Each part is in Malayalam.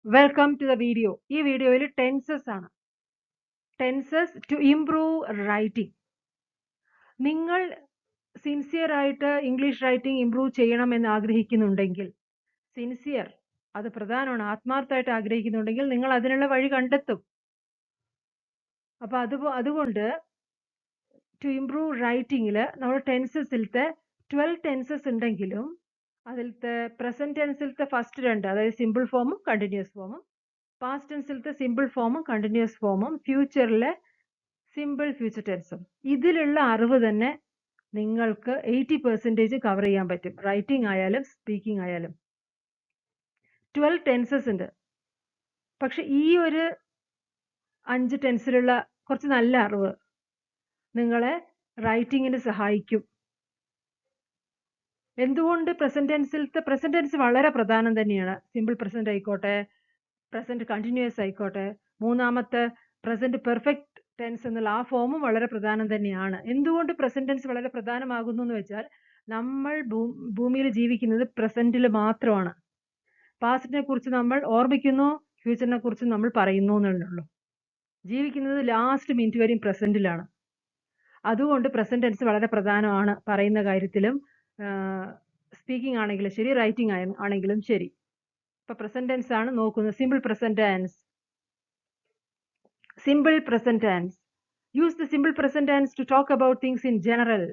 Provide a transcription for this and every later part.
Welcome to the video. ഈ വീഡിയോയിൽ ടെൻസസ് ആണ്. Tenses to improve writing. നിങ്ങൾ സിൻസിയർ ആയിട്ട് ഇംഗ്ലീഷ് റൈറ്റിംഗ് ഇംപ്രൂവ് ചെയ്യണമെന്ന് ആഗ്രഹിക്കുന്നുണ്ടെങ്കിൽ, സിൻസിയർ അത് പ്രധാനമാണ്, ആത്മാർത്ഥമായിട്ട് ആഗ്രഹിക്കുന്നുണ്ടെങ്കിൽ നിങ്ങൾ അതിനുള്ള വഴി കണ്ടെത്തും. അപ്പോൾ അതുകൊണ്ട് ടു ഇംപ്രൂവ് റൈറ്റിംഗിൽ നമ്മൾ ടെൻസസിലത്തെ 12 ടെൻസസ് ഉണ്ടെങ്കിലും അതിലത്തെ പ്രസന്റ് ടെൻസിലത്തെ ഫസ്റ്റ് 2, അതായത് സിമ്പിൾ ഫോമും കണ്ടിന്യൂസ് ഫോമും, പാസ്റ്റ് ടെൻസിലത്തെ സിമ്പിൾ ഫോമും കണ്ടിന്യൂസ് ഫോമും, ഫ്യൂച്ചറിലെ സിമ്പിൾ ഫ്യൂച്ചർ ടെൻസും, ഇതിലുള്ള അറിവ് തന്നെ നിങ്ങൾക്ക് 80% കവർ ചെയ്യാൻ പറ്റും. റൈറ്റിംഗ് ആയാലും സ്പീക്കിംഗ് ആയാലും 12 ടെൻസസ് ഉണ്ട്. പക്ഷെ ഈ ഒരു 5 ടെൻസിലുള്ള കുറച്ച് നല്ല അറിവ് നിങ്ങളെ റൈറ്റിങ്ങിന് സഹായിക്കും. എന്തുകൊണ്ട് പ്രസന്റ് ടെൻസ് വളരെ പ്രധാനം തന്നെയാണ്. സിമ്പിൾ പ്രസന്റ് ആയിക്കോട്ടെ, പ്രസന്റ് കണ്ടിന്യൂസ് ആയിക്കോട്ടെ, മൂന്നാമത്തെ പ്രസന്റ് പെർഫെക്റ്റ് ടെൻസ് എന്നുള്ള ആ ഫോമും വളരെ പ്രധാനം തന്നെയാണ്. എന്തുകൊണ്ട് പ്രസന്റ് ടെൻസ് വളരെ പ്രധാനമാകുന്നു എന്ന് വെച്ചാൽ, നമ്മൾ ഭൂമിയിൽ ജീവിക്കുന്നത് പ്രസന്റിൽ മാത്രമാണ്. പാസ്റ്റിനെ കുറിച്ച് നമ്മൾ ഓർമ്മിക്കുന്നു, ഫ്യൂച്ചറിനെ കുറിച്ച് നമ്മൾ പറയുന്നു എന്നുള്ളൂ. ജീവിക്കുന്നത് ലാസ്റ്റ് മിനിറ്റ് വരെയും പ്രസന്റിലാണ്. അതുകൊണ്ട് പ്രസന്റ് ടെൻസ് വളരെ പ്രധാനമാണ്. പറയുന്ന കാര്യത്തിലും സ്പീക്കിംഗ് ആണെങ്കിലും ശരി, റൈറ്റിംഗ് ആണെങ്കിലും ശരി. ഇപ്പൊ പ്രസന്റ് ടെൻസ് ആണ് നോക്കുന്നത്. Simple present tense. Simple present tense. Use the simple present tense to talk about things in general,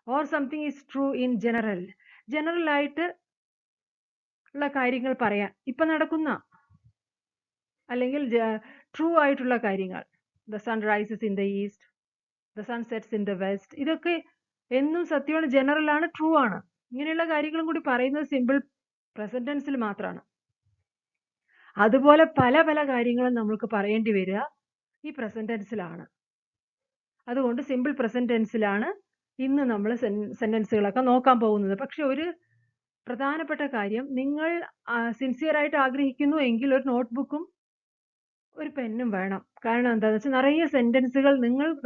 or something is true in general. General ആയിട്ട് ഉള്ള കാര്യങ്ങൾ പറയാം. ഇപ്പൊ നടക്കുന്ന അല്ലെങ്കിൽ ട്രൂ ആയിട്ടുള്ള കാര്യങ്ങൾ. The sun rises in the east, the sun sets in the west. ഇതൊക്കെ എന്നും സത്യമാണ്, ജനറൽ ആണ്, ട്രൂ ആണ്. ഇങ്ങനെയുള്ള കാര്യങ്ങളും കൂടി പറയുന്നത് സിമ്പിൾ പ്രസന്റ് ടെൻസിൽ മാത്രമാണ്. അതുപോലെ പല പല കാര്യങ്ങളും നമ്മൾക്ക് പറയേണ്ടി വരിക ഈ പ്രസന്റ് ടെൻസിലാണ്. അതുകൊണ്ട് സിമ്പിൾ പ്രസന്റ് ടെൻസിലാണ് ഇന്ന് നമ്മൾ സെന്റൻസുകളൊക്കെ നോക്കാൻ പോകുന്നത്. പക്ഷെ ഒരു പ്രധാനപ്പെട്ട കാര്യം, നിങ്ങൾ സിൻസിയർ ആയിട്ട് ആഗ്രഹിക്കുന്നു എങ്കിൽ ഒരു നോട്ട്ബുക്കും ഒരു പെന്നും വേണം. കാരണം എന്താണെന്ന് വെച്ചാൽ നിറയെ സെന്റൻസുകൾ,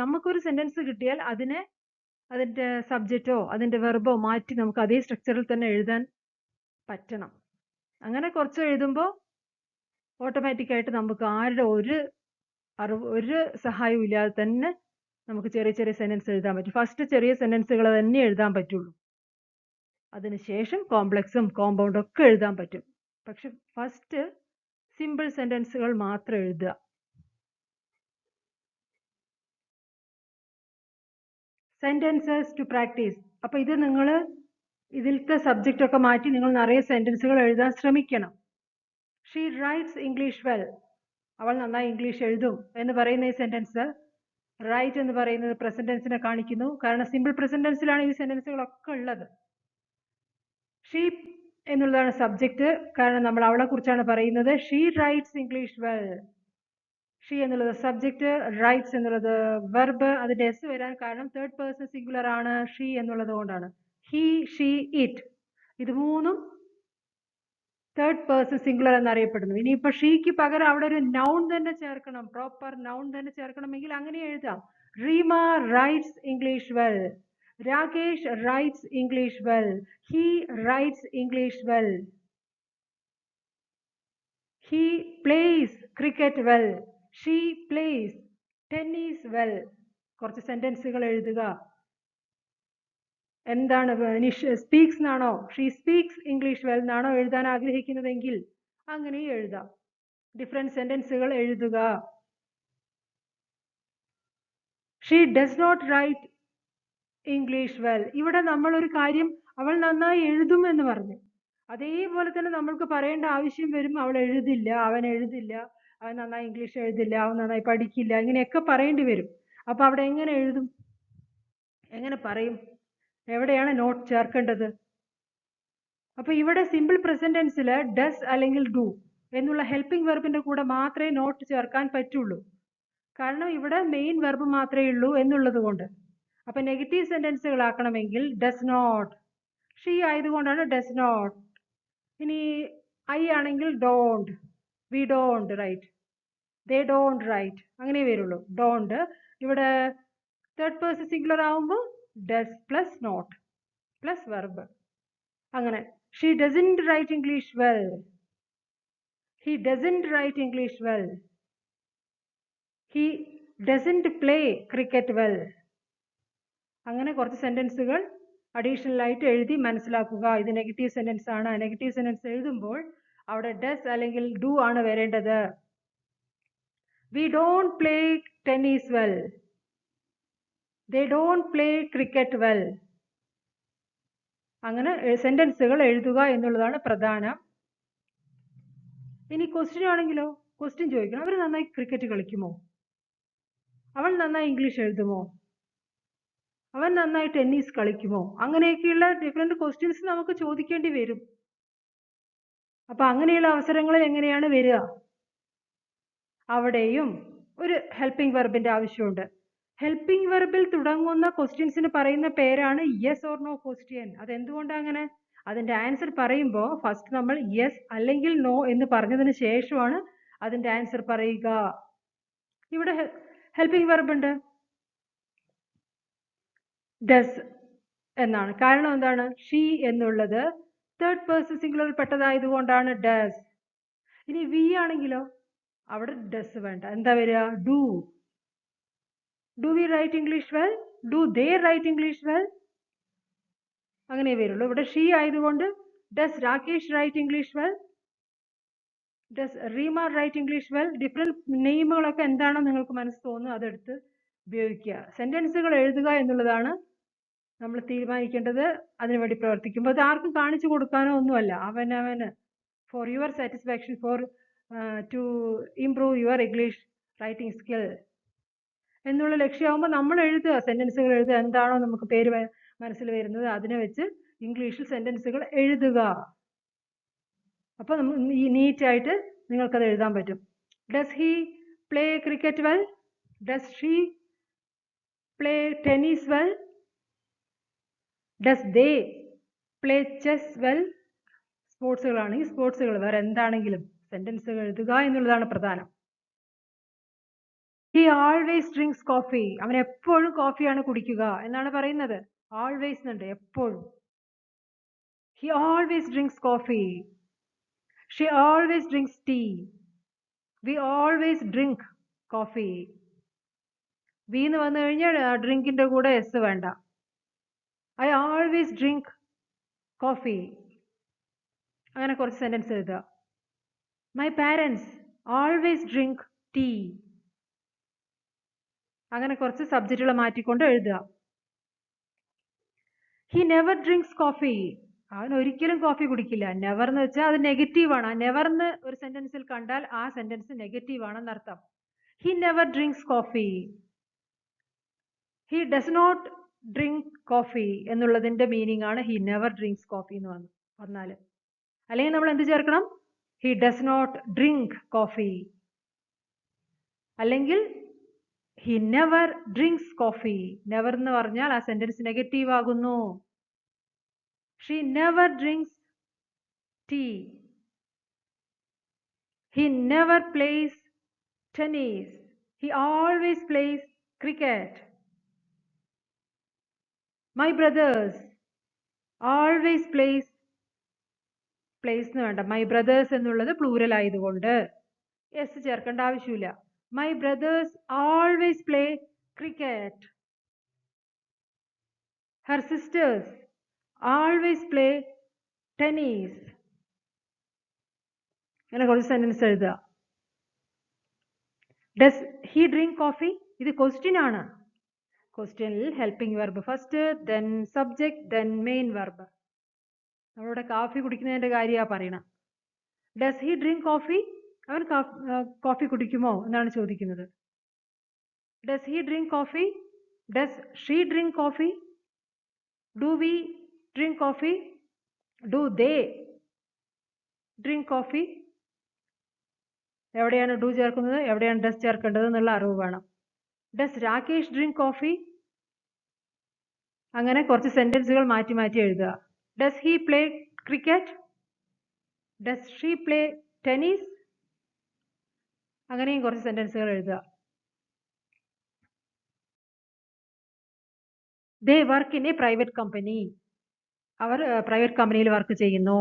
നമുക്കൊരു സെന്റൻസ് കിട്ടിയാൽ അതിന്റെ സബ്ജക്റ്റോ അതിന്റെ വെർബോ മാറ്റി നമുക്ക് അതേ സ്ട്രക്ചറിൽ തന്നെ എഴുതാൻ പറ്റണം. അങ്ങനെ കുറച്ച് എഴുതുമ്പോൾ ഓട്ടോമാറ്റിക്കായിട്ട് നമുക്ക് ആരുടെ ഒരു സഹായവും ഇല്ലാതെ തന്നെ നമുക്ക് ചെറിയ ചെറിയ സെന്റൻസ് എഴുതാൻ പറ്റും. ഫസ്റ്റ് ചെറിയ സെന്റൻസുകൾ തന്നെ എഴുതാൻ പറ്റുള്ളൂ. അതിനുശേഷം കോംപ്ലക്സും കോമ്പൗണ്ടും ഒക്കെ എഴുതാൻ പറ്റും. പക്ഷെ ഫസ്റ്റ് സിമ്പിൾ സെന്റൻസുകൾ മാത്രം എഴുതുക. Sentences to practice. അപ്പൊ ഇത് നിങ്ങൾ ഇതിലത്തെ സബ്ജക്റ്റ് ഒക്കെ മാറ്റി നിങ്ങൾ നിറയെ സെന്റൻസുകൾ എഴുതാൻ ശ്രമിക്കണം. She rights English well. അവൾ നന്നായി ഇംഗ്ലീഷ് എഴുതും എന്ന് പറയുന്ന ഈ സെന്റൻസ്, റൈറ്റ് എന്ന് പറയുന്നത് പ്രസന്റ് ടെൻസിനെ കാണിക്കുന്നു. കാരണം സിമ്പിൾ പ്രസന്റ് ടെൻസിലാണ് ഈ സെന്റൻസുകളൊക്കെ ഉള്ളത്. ഷീ എന്നുള്ളതാണ് സബ്ജക്റ്റ്, കാരണം നമ്മൾ അവളെ കുറിച്ചാണ് പറയുന്നത്. She rights English well. She എന്നുള്ളത് സബ്ജക്റ്റ്, റൈറ്റ്സ് എന്നുള്ളത് വെർബ്. അതിന്റെ എസ് വരാൻ കാരണം തേർഡ് പേഴ്സൺ സിംഗുലർ ആണ്, ഷീ എന്നുള്ളത് കൊണ്ടാണ്. ഹി, ഷീ, ഇറ്റ്, ഇത് മൂന്നും തേർഡ് പേഴ്സൺ സിംഗുലർ എന്നറിയപ്പെടുന്നു. ഇനിയിപ്പോ ഷീക്ക് പകരം അവിടെ ഒരു നൗൺ തന്നെ ചേർക്കണം, പ്രോപ്പർ നൗൺ തന്നെ ചേർക്കണമെങ്കിൽ അങ്ങനെ എഴുതാം. Reema writes English well. Rakesh writes English well. He writes English well. He plays cricket well. She plays tennis well. കുറച്ച് സെന്റൻസുകൾ എഴുതുക. എന്താണ് സ്പീക്സ് എന്നാണോ, ഷീ സ്പീക്സ് ഇംഗ്ലീഷ് വെൽ എന്നാണോ എഴുതാൻ ആഗ്രഹിക്കുന്നതെങ്കിൽ അങ്ങനെ എഴുതാം. ഡിഫറെന്റ് സെന്റൻസുകൾ എഴുതുക. She does not write English well. ഇവിടെ നമ്മൾ ഒരു കാര്യം, അവൾ നന്നായി എഴുതും എന്ന് പറഞ്ഞു. അതേപോലെ തന്നെ നമ്മൾക്ക് പറയേണ്ട ആവശ്യം വരും, അവൾ എഴുതില്ല, അവൻ എഴുതില്ല, അവൻ നന്നായി ഇംഗ്ലീഷ് എഴുതില്ല, അവൻ നന്നായി പഠിക്കില്ല, ഇങ്ങനെയൊക്കെ പറയേണ്ടി വരും. അപ്പൊ അവിടെ എങ്ങനെ എഴുതും, എങ്ങനെ പറയും, എവിടെയാണ് നോട്ട് ചേർക്കേണ്ടത്? അപ്പൊ ഇവിടെ സിമ്പിൾ പ്രസന്റ് ടെൻസിൽ ഡസ് അല്ലെങ്കിൽ ഡു എന്നുള്ള ഹെൽപ്പിംഗ് വെർബിന്റെ കൂടെ മാത്രമേ നോട്ട് ചേർക്കാൻ പറ്റുള്ളൂ. കാരണം ഇവിടെ മെയിൻ വെർബ് മാത്രമേ ഉള്ളൂ എന്നുള്ളത് കൊണ്ട്. അപ്പൊ നെഗറ്റീവ് സെന്റൻസുകൾ ആക്കണമെങ്കിൽ ഡസ് നോട്ട്. ഷീ ആയതുകൊണ്ടാണ് ഡസ് നോട്ട്. ഇനി ഐ ആണെങ്കിൽ don't, we don't write, they don't write, അങ്ങനെ വരുള്ളൂ. ഡോണ്ട് ഇവിടെ തേർഡ് പേഴ്സൺ സിംഗുലർ ആവുമ്പോൾ does plus not plus verb. അങ്ങനെ she doesn't write English well. He doesn't write English well. He doesn't play cricket well. അങ്ങനെ കുറച്ച് സെന്റൻസുകൾ അഡീഷണൽ ആയിട്ട് എഴുതി മനസ്സിലാക്കുക. ഇത് നെഗറ്റീവ് സെന്റൻസ് ആണ്. നെഗറ്റീവ് സെന്റൻസ് എഴുതുമ്പോൾ അവിടെ ഡസ് അല്ലെങ്കിൽ ഡു ആണ് വരേണ്ടത്. We don't play tennis well. They don't play cricket well. അങ്ങനെ സെന്റൻസുകൾ എഴുതുക എന്നുള്ളതാണ് പ്രധാനം. ഇനി ക്വസ്റ്റ്യൻ ആണെങ്കിലോ, ക്വസ്റ്റ്യൻ ചോദിക്കണം, അവർ നന്നായി ക്രിക്കറ്റ് കളിക്കുമോ, അവൻ നന്നായി ഇംഗ്ലീഷ് എഴുതുമോ, അവൻ നന്നായി ടെന്നീസ് കളിക്കുമോ, അങ്ങനെയൊക്കെയുള്ള ഡിഫറെന്റ് ക്വസ്റ്റ്യൻസ് നമുക്ക് ചോദിക്കേണ്ടി വരും. അപ്പൊ അങ്ങനെയുള്ള അവസരങ്ങളിൽ എങ്ങനെയാണ് വരിക? അവിടെയും ഒരു ഹെൽപ്പിംഗ് വെർബിന്റെ ആവശ്യമുണ്ട്. ഹെൽപ്പിംഗ് വെർബിൽ തുടങ്ങുന്ന ക്വസ്റ്റ്യൻസിന് പറയുന്ന പേരാണ് യെസ് ഓർ നോ ക്വസ്റ്റ്യൻ. അതെന്തുകൊണ്ടാണ് അങ്ങനെ? അതിന്റെ ആൻസർ പറയുമ്പോൾ ഫസ്റ്റ് നമ്മൾ യെസ് അല്ലെങ്കിൽ നോ എന്ന് പറഞ്ഞതിന് ശേഷമാണ് അതിന്റെ ആൻസർ പറയുക. ഇവിടെ ഹെൽപ്പിംഗ് വെർബ് ഉണ്ട്, ഡസ് എന്നാണ്. കാരണം എന്താണ്? ഷീ എന്നുള്ളത് തേർഡ് പേഴ്സൺ സിംഗുലറിൽ പെട്ടതായതുകൊണ്ടാണ് ഡസ്. ഇനി വി ആണെങ്കിലോ അവിടെ ഡസ് വേണ്ട, എന്താ വരിക? Do. Do we write English well? Do they write English well? അങ്ങനെ വരുള്ളൂ. ഇവിടെ ഷീ ആയതുകൊണ്ട് does Rakesh write English well? Does Reema write English well? Different നെയിമുകളൊക്കെ എന്താണോ നിങ്ങൾക്ക് മനസ്സ് തോന്നുന്നു അതെടുത്ത് ഉപയോഗിക്കുക. സെന്റൻസുകൾ എഴുതുക എന്നുള്ളതാണ് നമ്മൾ തീരുമാനിക്കേണ്ടത്. അതിനുവേണ്ടി പ്രവർത്തിക്കുമ്പോൾ അത് ആർക്കും കാണിച്ചു കൊടുക്കാനോ ഒന്നുമല്ല, അവനവന് for your satisfaction, for to improve your English writing skill എന്നുള്ള ലക്ഷ്യമാകുമ്പോൾ നമ്മൾ എഴുതുക, സെന്റൻസുകൾ എഴുതുക. എന്താണോ നമുക്ക് പേര് മനസ്സിൽ വരുന്നത് അതിനെ വെച്ച് ഇംഗ്ലീഷിൽ സെന്റൻസുകൾ എഴുതുക. അപ്പൊ ഈ നീറ്റായിട്ട് നിങ്ങൾക്കത് എഴുതാൻ പറ്റും. Does he play cricket well? Does she play tennis well? Does they play chess well? സ്പോർട്സുകളാണെങ്കിൽ സ്പോർട്സുകൾ, വേറെ എന്താണെങ്കിലും സെന്റൻസുകൾ എഴുതുക എന്നുള്ളതാണ് പ്രധാനം. He always drinks coffee. അവൻ എപ്പോഴും കോഫിയാണ് കുടിക്കുക എന്നാണ് പറയുന്നത്. ആൾവേസ് എന്നുണ്ട്, എപ്പോഴും. He always drinks coffee. She always drinks tea. We always drink coffee. We എന്ന് വന്നു കഴിഞ്ഞാൽ ഡ്രിങ്കിന്റെ കൂടെ എസ് വേണ്ട. I always drink coffee. അങ്ങനെ കുറച്ച് സെന്റൻസ് എഴുതുക. My parents always drink tea. അങ്ങനെ കുറച്ച് സബ്ജക്റ്റുകൾ മാറ്റിക്കൊണ്ട് എഴുതുക. He never drinks coffee. അവൻ ഒരിക്കലും കോഫി കുടിക്കില്ല. നെവർ എന്ന് വെച്ചാൽ അത് നെഗറ്റീവ് ആണ്. നെവർന്ന് ഒരു സെന്റൻസിൽ കണ്ടാൽ ആ സെന്റൻസ് നെഗറ്റീവ് ആണെന്ന് അർത്ഥം. He never drinks coffee. He does not drink coffee എന്നുള്ളതിന്റെ മീനിങ് ആണ് ഹി നെവർ ഡ്രിങ്ക്സ് കോഫി എന്ന് പറഞ്ഞാൽ. അല്ലെങ്കിൽ നമ്മൾ എന്ത് ചേർക്കണം? He does not drink coffee. അല്ലെങ്കിൽ he never drinks coffee. Never എന്ന് പറഞ്ഞാൽ ആ സെന്റൻസ് നെഗറ്റീവ് ആകുന്നു. She never drinks tea. He never plays tennis. He always plays cricket. My brothers always plays, plays എന്ന് വേണ്ട, മൈ ബ്രദേഴ്സ് എന്നുള്ളത് പ്ലൂരൽ ആയതുകൊണ്ട് എസ് ചേർക്കേണ്ട ആവശ്യമില്ല. My brothers always play cricket. Her sisters always play tennis. അങ്ങനെ കുറച്ച് സെന്റൻസ് എഴുതുക. Does he drink coffee? ഇത് ക്വസ്റ്റ്യൻ ആണ്. ക്വസ്റ്റ്യനിൽ helping verb first, then subject, then main verb. നമ്മളിവിടെ കാഫി കുടിക്കുന്നതിന്റെ കാര്യമാണ് പറയണം. Does he drink coffee? അവൻ കോഫി കുടിക്കുമോ എന്നാണ് ചോദിക്കുന്നത്. Does he drink coffee? Does she drink coffee? Do we drink coffee? Do they drink coffee? എവിടെയാണ് ഡു ചേർക്കുന്നത്, എവിടെയാണ് ഡസ് ചേർക്കേണ്ടത് എന്നുള്ള അറിവ് വേണം. Does Rakesh drink coffee? അങ്ങനെ കുറച്ച് സെന്റൻസുകൾ മാറ്റി മാറ്റി എഴുതുക. Does he play cricket? Does she play tennis? അങ്ങനെയും കുറച്ച് സെന്റൻസുകൾ എഴുതുക. They work in a private company. അവർ പ്രൈവറ്റ് കമ്പനിയിൽ വർക്ക് ചെയ്യുന്നു.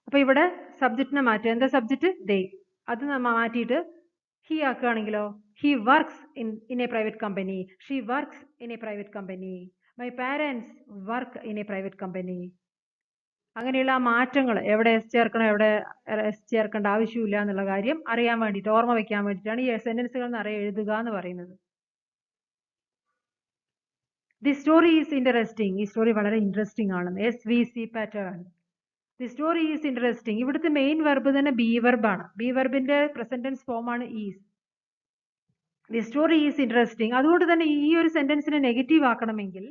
അപ്പൊ ഇവിടെ സബ്ജക്റ്റിനെ മാറ്റുക. എന്താ സബ്ജക്റ്റ്? ദേ. അത് മാറ്റിയിട്ട് ഹി ആക്കുകയാണെങ്കിലോ, he works in a private company, she works in a private company, my parents work in a private company. അങ്ങനെയുള്ള ആ മാറ്റങ്ങൾ എവിടെ എസ് ചേർക്കണം, എവിടെ എസ് ചേർക്കേണ്ട ആവശ്യമില്ല എന്നുള്ള കാര്യം അറിയാൻ വേണ്ടിയിട്ട്, ഓർമ്മ വെക്കാൻ വേണ്ടിയിട്ടാണ് ഈ സെന്റൻസുകൾ നിറയെ എഴുതുക എന്ന് പറയുന്നത്. The story is interesting. ഈ സ്റ്റോറി വളരെ ഇൻട്രസ്റ്റിംഗ് ആണെന്ന്. SVC pattern. The story is interesting. ഇവിടുത്തെ മെയിൻ വെർബ് തന്നെ ബി വെർബാണ്. ബി വെർബിന്റെ പ്രസന്റ് ടെൻസ് ഫോമാണ് is. The story is interesting. അതുകൊണ്ട് തന്നെ ഈ ഒരു സെന്റൻസിനെ നെഗറ്റീവ് ആക്കണമെങ്കിൽ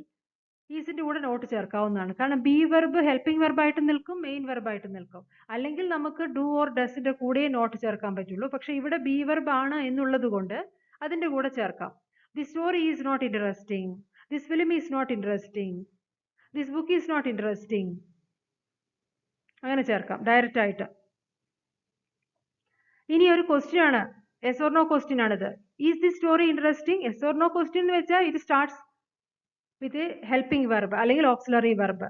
ഈസിന്റെ കൂടെ നോട്ട് ചേർക്കാവുന്നതാണ്. കാരണം ബി വെർബ് ഹെൽപ്പിംഗ് വെർബായിട്ട് നിൽക്കും, മെയിൻ വെർബായിട്ട് നിൽക്കും. അല്ലെങ്കിൽ നമുക്ക് ഡു ഓർ ഡസിന്റെ കൂടെ നോട്ട് ചേർക്കാൻ പറ്റുള്ളൂ. പക്ഷെ ഇവിടെ ബി വെർബ് ആണ് എന്നുള്ളത് കൊണ്ട് അതിന്റെ കൂടെ ചേർക്കാം. The story is not interesting. This film is not interesting. This book is not interesting. അങ്ങനെ ചേർക്കാം ഡയറക്റ്റ് ആയിട്ട്. ഇനി ഒരു ക്വസ്റ്റ്യൻ ആണ്, എസ് ഓർ നോ ക്വസ്റ്റ്യൻ ആണിത്. Is the story interesting? Yes or no question എന്ന് വെച്ചാൽ ഇത് സ്റ്റാർട്ട്സ് വിത്ത് ഹെൽപ്പിംഗ് വെർബ് അല്ലെങ്കിൽ ഓക്സിലറി വെർബ്.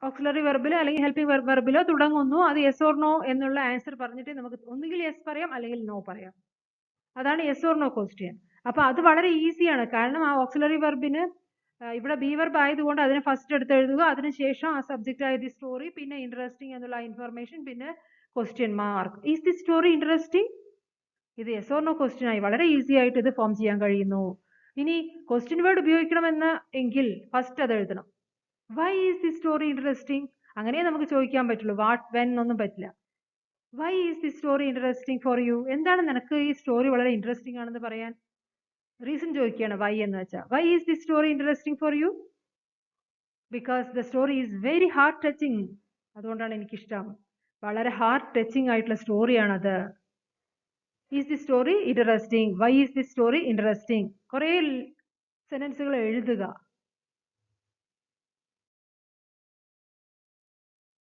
ഓക്സിലറി വെർബിലോ അല്ലെങ്കിൽ ഹെൽപ്പിംഗ് വെർബിലോ തുടങ്ങുന്നു. അത് യെസ് ഓർ നോ എന്നുള്ള ആൻസർ പറഞ്ഞിട്ട് നമുക്ക് ഒന്നുകിൽ യെസ് പറയാം അല്ലെങ്കിൽ നോ പറയാം. അതാണ് യെസ് ഓർ നോ ക്വസ്റ്റ്യൻ. അപ്പൊ അത് വളരെ ഈസിയാണ്. കാരണം ആ ഓക്സിലറി വെർബിന് ഇവിടെ ബി വെർബ് ആയതുകൊണ്ട് അതിനെ ഫസ്റ്റ് എടുത്ത് എഴുതുക, അതിനുശേഷം ആ സബ്ജക്റ്റ് ആയ ദി സ്റ്റോറി, പിന്നെ ഇൻട്രസ്റ്റിംഗ് എന്നുള്ള ഇൻഫർമേഷൻ, പിന്നെ question mark. Is the story interesting? ഇത് യെസ് ഓർ നോ ക്വസ്റ്റ്യൻ ആയി. വളരെ ഈസി ആയിട്ട് ഇത് ഫോം ചെയ്യാൻ കഴിയുന്നു. ഇനി ക്വസ്റ്റ്യൻ വേർഡ് ഉപയോഗിക്കണമെന്ന് എങ്കിൽ ഫസ്റ്റ് അത് എഴുതണം. Why is the story interesting? അങ്ങനെ നമുക്ക് ചോദിക്കാൻ പറ്റുള്ളൂ. വാട്ട്, വെൻ ഒന്നും പറ്റില്ല. Why is the story interesting for you? എന്താണ് നിനക്ക് ഈ സ്റ്റോറി വളരെ ഇൻട്രസ്റ്റിംഗ് ആണെന്ന് പറയാൻ? റീസൺ ചോദിക്കുകയാണ് വൈ എന്ന് വെച്ചാൽ. Why is the story interesting for you? Because the story is very heart touching. അതുകൊണ്ടാണ് എനിക്കിഷ്ടം. വളരെ ഹാർട്ട് ടച്ചിങ് ആയിട്ടുള്ള സ്റ്റോറിയാണത്. Is the story interesting? Why is the story interesting? കുറേ സെന്റൻസുകൾ എഴുതുക.